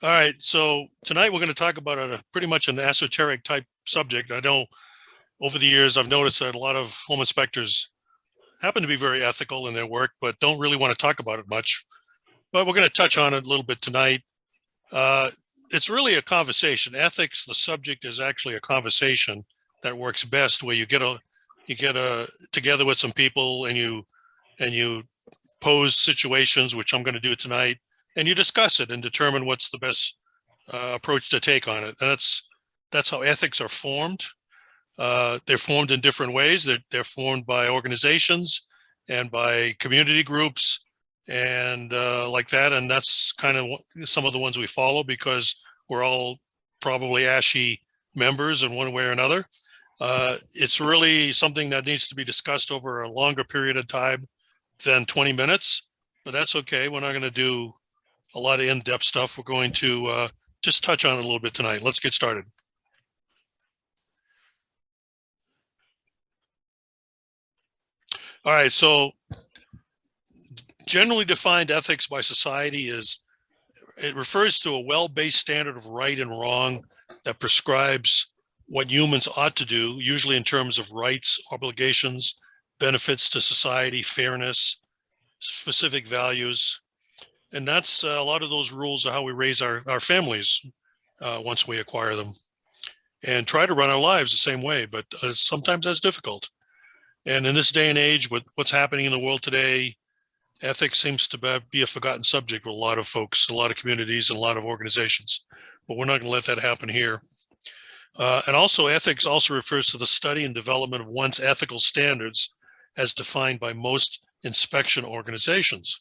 All right, so tonight we're going to talk about a pretty much an esoteric type subject. I know over the years I've noticed that a lot of home inspectors happen to be very ethical in their work, but don't really want to talk about it much. But we're going to touch on it a little bit tonight. Uh, it's really a conversation. Ethics, the subject, is actually a conversation that works best where you get a together with some people and you pose situations, which I'm going to do tonight, and you discuss it and determine what's the best approach to take on it. And that's how ethics are formed. They're formed in different ways. They're formed by organizations and by community groups and like that. And that's kind of some of the ones we follow because we're all probably ASHI members in one way or another. It's really something that needs to be discussed over a longer period of time than 20 minutes, but that's okay. We're not going to do a lot of in-depth stuff. We're going to just touch on it a little bit tonight. Let's get started. All right, so generally defined ethics by society it refers to a well-based standard of right and wrong that prescribes what humans ought to do, usually in terms of rights, obligations, benefits to society, fairness, specific values. And that's a lot of those rules are how we raise our families once we acquire them and try to run our lives the same way, but sometimes that's difficult. And in this day and age, with what's happening in the world today, ethics seems to be a forgotten subject with a lot of folks, a lot of communities, and a lot of organizations. But we're not going to let that happen here. And also, ethics also refers to the study and development of one's ethical standards as defined by most inspection organizations.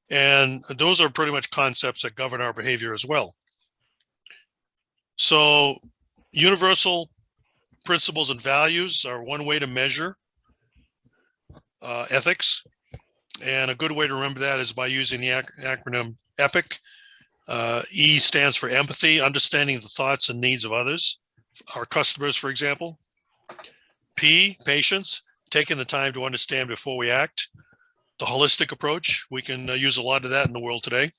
And those are pretty much concepts that govern our behavior as well. So universal principles and values are one way to measure ethics. And a good way to remember that is by using the acronym EPIC. E stands for empathy, understanding the thoughts and needs of others, our customers, for example. P, patience, taking the time to understand before we act. The holistic approach, we can use a lot of that in the world today.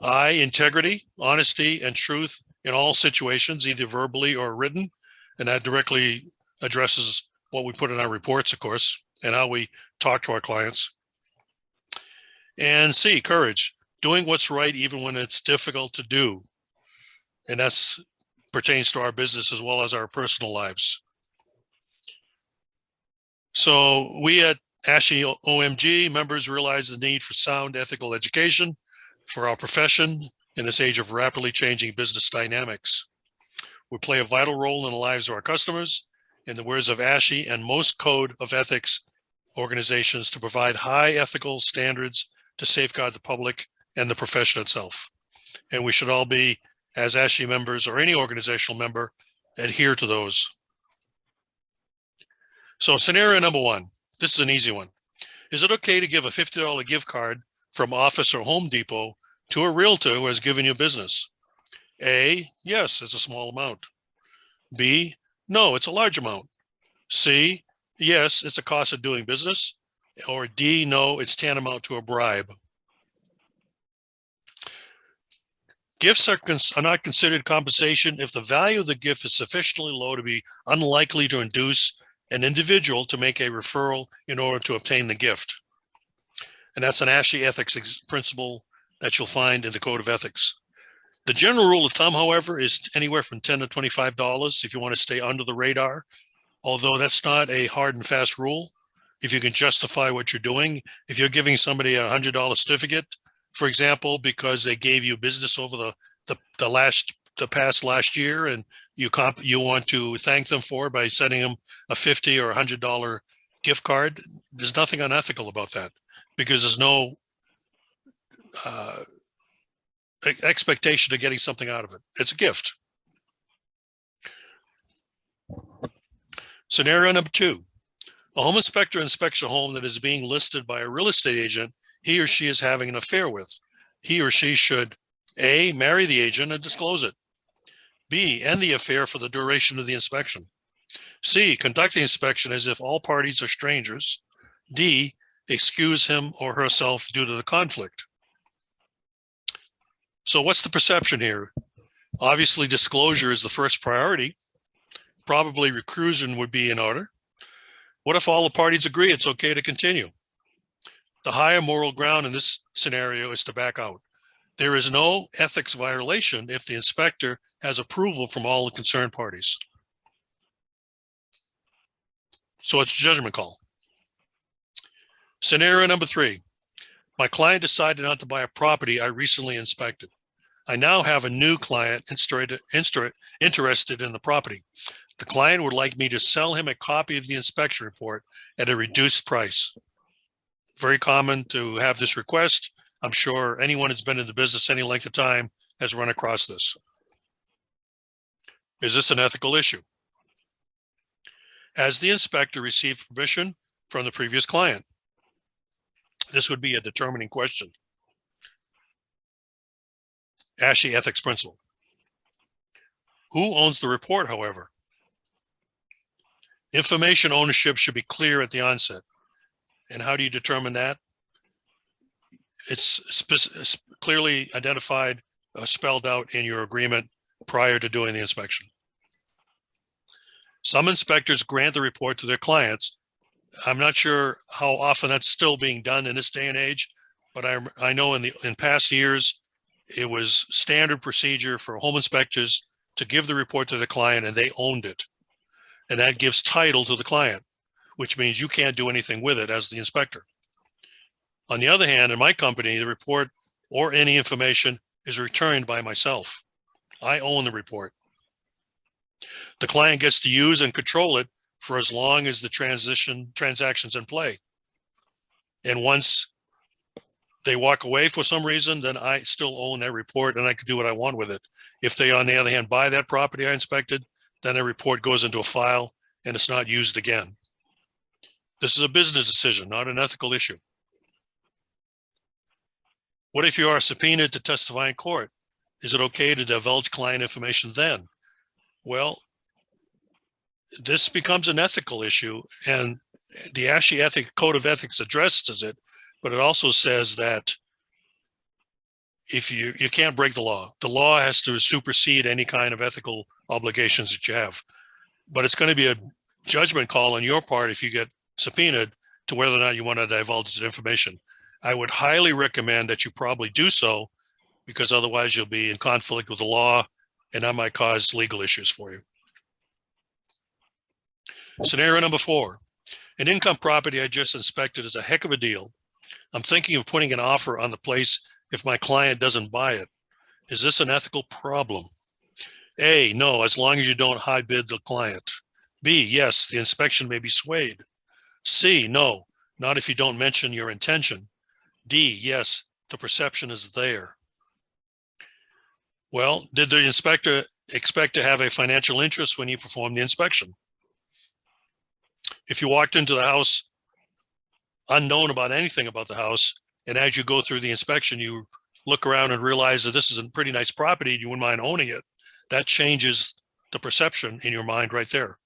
I, integrity, honesty, and truth in all situations, either verbally or written. And that directly addresses what we put in our reports, of course, and how we talk to our clients. And C, courage, doing what's right even when it's difficult to do. And that pertains to our business as well as our personal lives. So we at ASHI OMG members realize the need for sound ethical education for our profession in this age of rapidly changing business dynamics. We play a vital role in the lives of our customers, in the words of ASHI and most code of ethics organizations, to provide high ethical standards to safeguard the public and the profession itself. And we should all be, as ASHI members or any organizational member, adhere to those. So scenario number one, this is an easy one. Is it okay to give a $50 gift card from Office or Home Depot to a realtor who has given you business? A, yes, it's a small amount. B, no, it's a large amount. C, yes, it's a cost of doing business. Or D, no, it's tantamount to a bribe. Gifts are not considered compensation if the value of the gift is sufficiently low to be unlikely to induce an individual to make a referral in order to obtain the gift. And that's an ASHI ethics principle that you'll find in the Code of Ethics. The general rule of thumb, however, is anywhere from $10 to $25 if you want to stay under the radar, although that's not a hard and fast rule. If you can justify what you're doing, if you're giving somebody a $100 certificate, for example, because they gave you business over the past last year, and you want to thank them for it by sending them a $50 or $100 gift card, there's nothing unethical about that because there's no expectation of getting something out of it. It's a gift. Scenario number two, a home inspector inspects a home that is being listed by a real estate agent he or she is having an affair with. He or she should A, marry the agent and disclose it. B, end the affair for the duration of the inspection. C, conduct the inspection as if all parties are strangers. D, excuse him or herself due to the conflict. So what's the perception here? Obviously, disclosure is the first priority. Probably reclusion would be in order. What if all the parties agree it's okay to continue? The higher moral ground in this scenario is to back out. There is no ethics violation if the inspector has approval from all the concerned parties. So it's a judgment call. Scenario number 3. My client decided not to buy a property I recently inspected. I now have a new client interested in the property. The client would like me to sell him a copy of the inspection report at a reduced price. Very common to have this request. I'm sure anyone who's been in the business any length of time has run across this. Is this an ethical issue? Has the inspector received permission from the previous client? This would be a determining question. ASHI ethics principle. Who owns the report, however? Information ownership should be clear at the onset. And how do you determine that? It's clearly identified, spelled out in your agreement prior to doing the inspection. Some inspectors grant the report to their clients. I'm not sure how often that's still being done in this day and age, but I know in past years, it was standard procedure for home inspectors to give the report to the client and they owned it. And that gives title to the client, which means you can't do anything with it as the inspector. On the other hand, in my company, the report or any information is returned by myself. I own the report. The client gets to use and control it for as long as the transaction's in play. And once they walk away for some reason, then I still own that report and I can do what I want with it. If they, on the other hand, buy that property I inspected, then a report goes into a file and it's not used again. This is a business decision, not an ethical issue. What if you are subpoenaed to testify in court? Is it okay to divulge client information then? Well, this becomes an ethical issue, and the ASHI Code of Ethics addresses it, but it also says that if you can't break the law has to supersede any kind of ethical obligations that you have. But it's going to be a judgment call on your part if you get subpoenaed to whether or not you want to divulge that information. I would highly recommend that you probably do so, because otherwise you'll be in conflict with the law and that might cause legal issues for you. Scenario number 4. An income property I just inspected is a heck of a deal. I'm thinking of putting an offer on the place if my client doesn't buy it. Is this an ethical problem? A, no, as long as you don't high bid the client. B, yes, the inspection may be swayed. C, no, not if you don't mention your intention. D, yes, the perception is there. Well, did the inspector expect to have a financial interest when you performed the inspection? If you walked into the house unknown about anything about the house, and as you go through the inspection, you look around and realize that this is a pretty nice property, you wouldn't mind owning it, that changes the perception in your mind right there.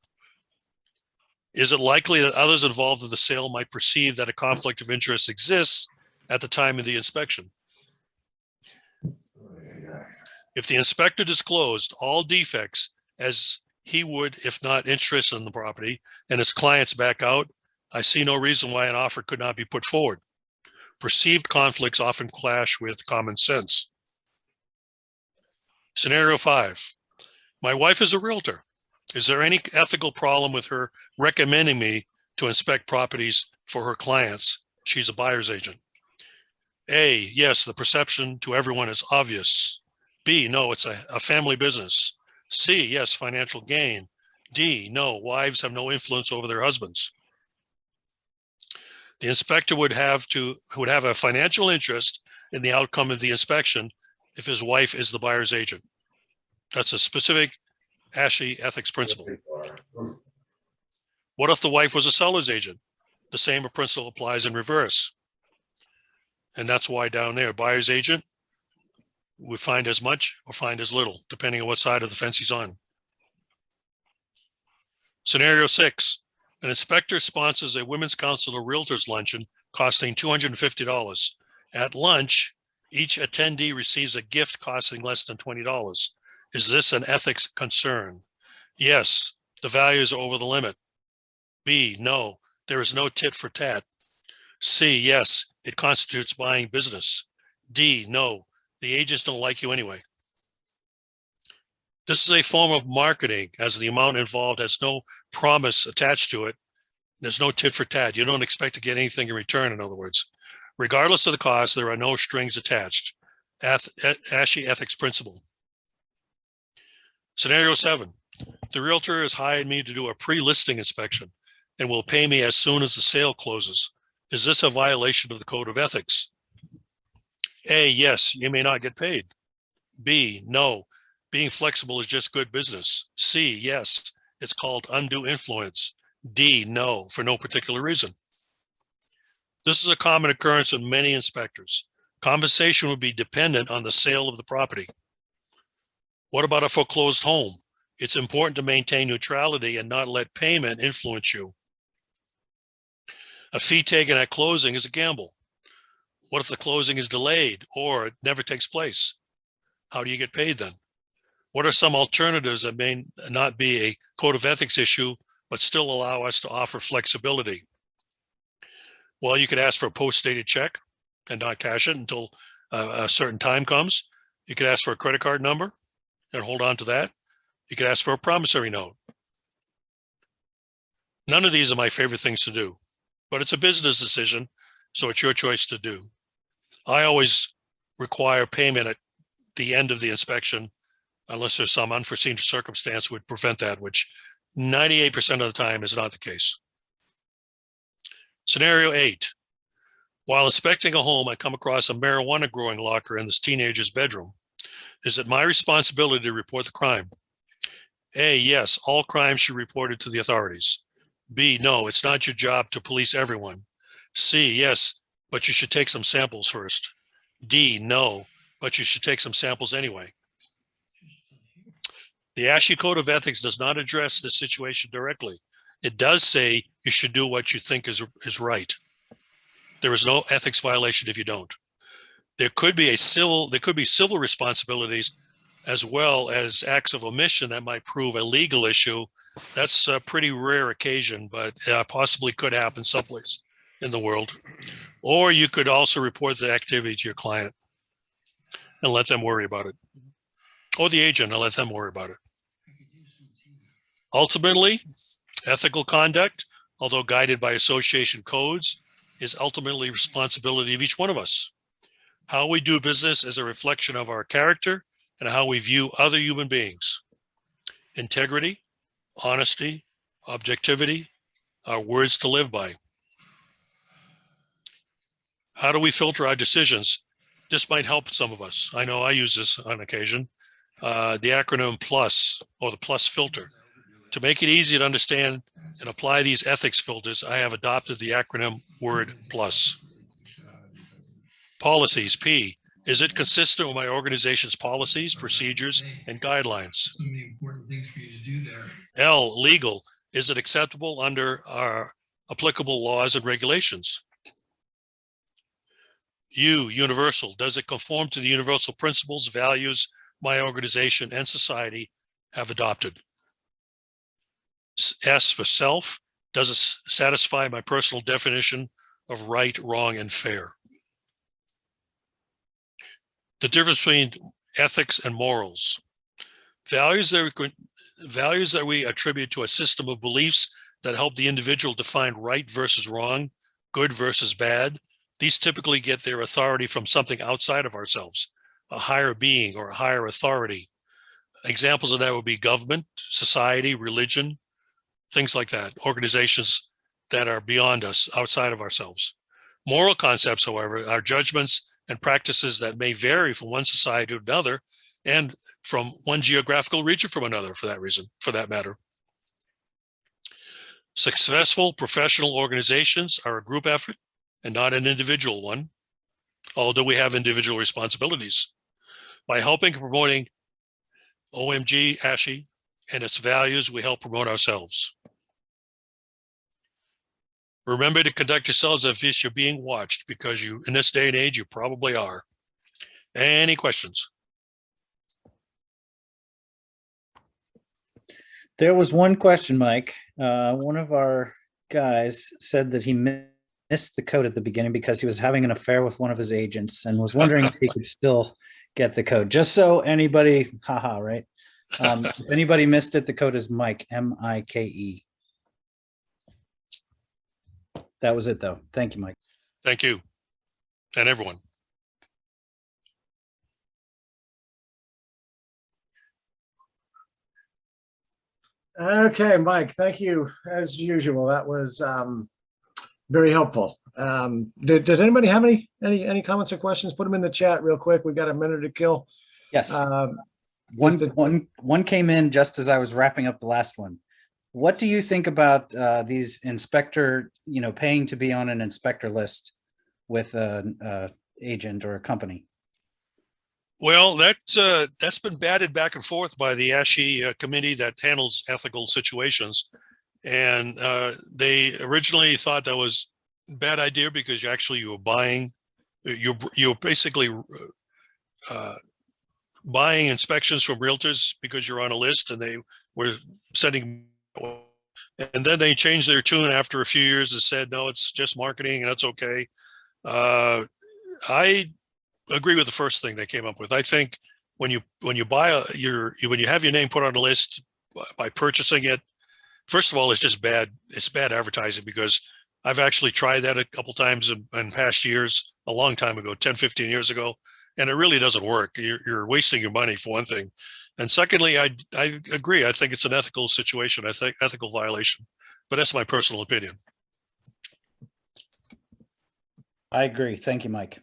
Is it likely that others involved in the sale might perceive that a conflict of interest exists at the time of the inspection? If the inspector disclosed all defects as he would if not interested in the property and his clients back out, I see no reason why an offer could not be put forward. Perceived conflicts often clash with common sense. Scenario 5. My wife is a realtor. Is there any ethical problem with her recommending me to inspect properties for her clients? She's a buyer's agent. A, yes, the perception to everyone is obvious. B, no, it's a family business. C, yes, financial gain. D, no, wives have no influence over their husbands. The inspector would have a financial interest in the outcome of the inspection if his wife is the buyer's agent. That's a specific ASHI ethics principle. What if the wife was a seller's agent? The same principle applies in reverse. And that's why down there, buyer's agent would find as much or find as little, depending on what side of the fence he's on. Scenario 6. An inspector sponsors a women's council or realtors luncheon costing $250. At lunch, each attendee receives a gift costing less than $20. Is this an ethics concern? Yes, the values are over the limit. B, no, there is no tit for tat. C, yes, it constitutes buying business. D, no, the agents don't like you anyway. This is a form of marketing, as the amount involved has no promise attached to it. There's no tit for tat. You don't expect to get anything in return, in other words. Regardless of the cost, there are no strings attached. ASHI ethics principle. Scenario 7. The realtor has hired me to do a pre-listing inspection and will pay me as soon as the sale closes. Is this a violation of the code of ethics? A, yes, you may not get paid. B, no, being flexible is just good business. C, yes, it's called undue influence. D, no, for no particular reason. This is a common occurrence in many inspectors. Compensation would be dependent on the sale of the property. What about a foreclosed home? It's important to maintain neutrality and not let payment influence you. A fee taken at closing is a gamble. What if the closing is delayed or it never takes place? How do you get paid then? What are some alternatives that may not be a code of ethics issue, but still allow us to offer flexibility? Well, you could ask for a post-dated check and not cash it until a certain time comes. You could ask for a credit card number and hold on to that. You could ask for a promissory note. None of these are my favorite things to do, but it's a business decision, so it's your choice to do. I always require payment at the end of the inspection, unless there's some unforeseen circumstance would prevent that, which 98% of the time is not the case. Scenario 8. While inspecting a home, I come across a marijuana growing locker in this teenager's bedroom. Is it my responsibility to report the crime? A, yes, all crimes should be reported to the authorities. B, no, it's not your job to police everyone. C, yes, but you should take some samples first. D, no, but you should take some samples anyway. The ASHI Code of Ethics does not address this situation directly. It does say you should do what you think is right. There is no ethics violation if you don't. There could be civil responsibilities as well as acts of omission that might prove a legal issue. That's a pretty rare occasion, but possibly could happen someplace in the world. Or you could also report the activity to your client and let them worry about it. Or the agent and let them worry about it. Ultimately, ethical conduct, although guided by association codes, is ultimately responsibility of each one of us. How we do business is a reflection of our character and how we view other human beings. Integrity, honesty, objectivity are words to live by. How do we filter our decisions? This might help some of us. I know I use this on occasion. The acronym PLUS, or the PLUS filter. To make it easy to understand and apply these ethics filters, I have adopted the acronym word PLUS. Policies, P. Is it consistent with my organization's policies, procedures, and guidelines? So many important things for you to do there. L, legal. Is it acceptable under our applicable laws and regulations? U, universal. Does it conform to the universal principles, values my organization and society have adopted? S, for self. Does it satisfy my personal definition of right, wrong, and fair? The difference between ethics and morals. Values that we attribute to a system of beliefs that help the individual define right versus wrong, good versus bad. These typically get their authority from something outside of ourselves, a higher being or a higher authority. Examples of that would be government, society, religion, things like that, organizations that are beyond us, outside of ourselves. Moral concepts, however, are judgments and practices that may vary from one society to another and from one geographical region from another, for that matter. Successful professional organizations are a group effort and not an individual one, although we have individual responsibilities. By helping and promoting OMG, ASHI, and its values, we help promote ourselves. Remember to conduct yourselves as if you're being watched, because you, in this day and age, you probably are. Any questions? There was one question, Mike. One of our guys said that he missed the code at the beginning because he was having an affair with one of his agents and was wondering if he could still get the code. Just so anybody, haha, right? If anybody missed it, the code is Mike, M-I-K-E. That was it, though. Thank you, Mike. Thank you. And everyone. Okay, Mike, thank you as usual. That was very helpful. Did anybody have any comments or questions? Put them in the chat real quick. We got a minute to kill. Yes. One came in just as I was wrapping up the last one. What do you think about these inspector, paying to be on an inspector list with an agent or a company? Well, that's been batted back and forth by the ASHI committee that handles ethical situations. And they originally thought that was a bad idea because you were buying, you're basically buying inspections from realtors because you're on a list, and they were sending. And then they changed their tune after a few years and said, no, it's just marketing and that's okay. I agree with the first thing they came up with. I think when you buy when you have your name put on the list by purchasing it, first of all, it's just bad. It's bad advertising, because I've actually tried that a couple times in past years, a long time ago, 10, 15 years ago, and it really doesn't work. You're wasting your money, for one thing. And secondly, I agree. I think it's an ethical situation. I think ethical violation, but that's my personal opinion. I agree. Thank you, Mike.